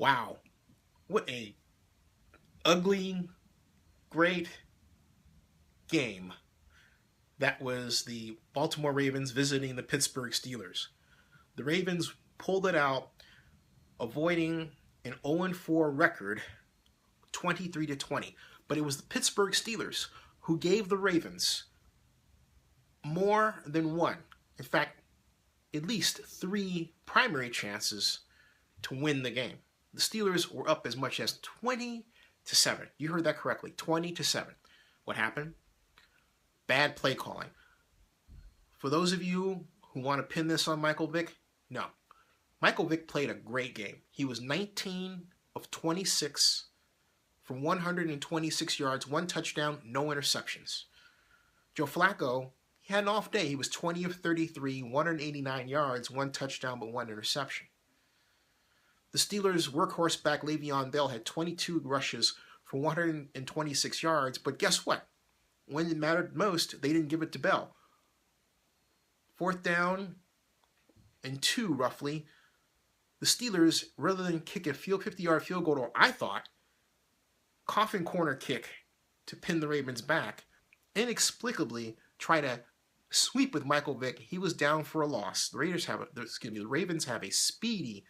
Wow, what a ugly, great game. That was the Baltimore Ravens visiting the Pittsburgh Steelers. The Ravens pulled it out, avoiding an 0-4 record, 23-20. But it was the Pittsburgh Steelers who gave the Ravens more than one, in fact, at least three primary chances to win the game. The Steelers were up as much as 20-7. You heard that correctly, 20-7. What happened? Bad play calling. For those of you who want to pin this on Michael Vick, no. Michael Vick played a great game. He was 19 of 26 for 126 yards, one touchdown, no interceptions. Joe Flacco, he had an off day. He was 20 of 33, 189 yards, one touchdown, but one interception. The Steelers' workhorse back Le'Veon Bell had 22 rushes for 126 yards, but guess what? When it mattered most, they didn't give it to Bell. 4th down and 2, roughly, the Steelers, rather than kick a 50-yard field goal, or I thought, coffin corner kick to pin the Ravens back, inexplicably try to sweep with Michael Vick. He was down for a loss. The Ravens have a speedy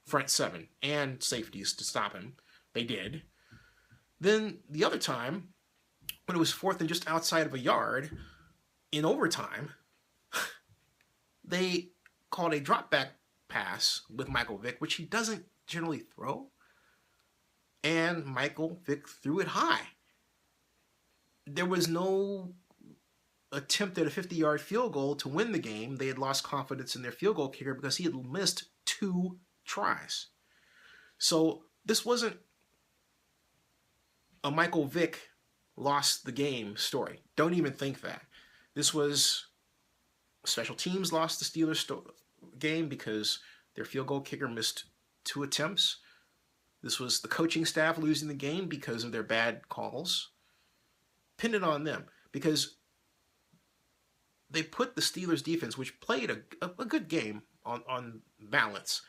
front seven and safeties to stop him. They did. Then the other time, when it was 4th and just outside of a yard, in overtime, they called a drop back pass with Michael Vick, which he doesn't generally throw. And Michael Vick threw it high. There was no attempt at a 50-yard field goal to win the game. They had lost confidence in their field goal kicker because he had missed 2 tries. So this wasn't a Michael Vick lost the game story. Don't even think that. This was special teams lost the Steelers game because their field goal kicker missed 2 attempts. This was the coaching staff losing the game because of their bad calls. Pin it on them because they put the Steelers defense, which played a good game on balance,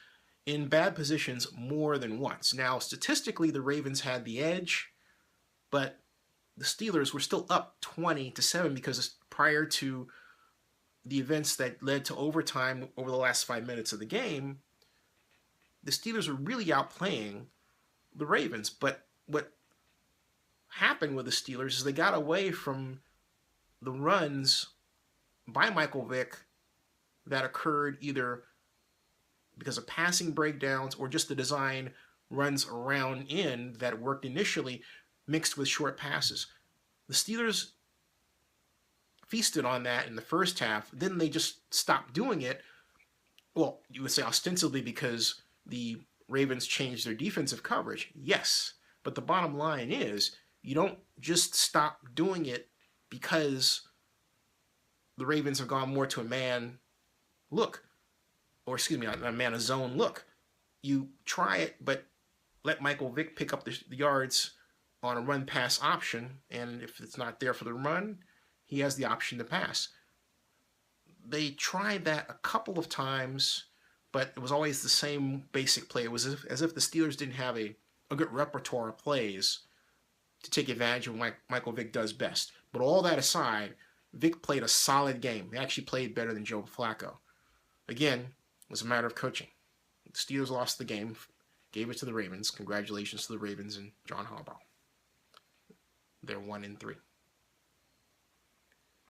in bad positions more than once. Now, statistically, the Ravens had the edge, but the Steelers were still up 20-7 because prior to the events that led to overtime over the last 5 minutes of the game, the Steelers were really outplaying the Ravens. But what happened with the Steelers is they got away from the runs by Michael Vick that occurred either because of passing breakdowns or just the design runs around in that worked initially mixed with short passes. The Steelers feasted on that in the first half. Then they just stopped doing it. Well, you would say ostensibly because the Ravens changed their defensive coverage. Yes, but the bottom line is you don't just stop doing it because the Ravens have gone more to a man look, or excuse me, a man a zone look. You try it, but let Michael Vick pick up the yards on a run-pass option, and if it's not there for the run, he has the option to pass. They tried that a couple of times, but it was always the same basic play. It was as if the Steelers didn't have a good repertoire of plays to take advantage of what Michael Vick does best. But all that aside, Vick played a solid game. He actually played better than Joe Flacco. Again, it was a matter of coaching. The Steelers lost the game, gave it to the Ravens. Congratulations to the Ravens and John Harbaugh. They're 1-3.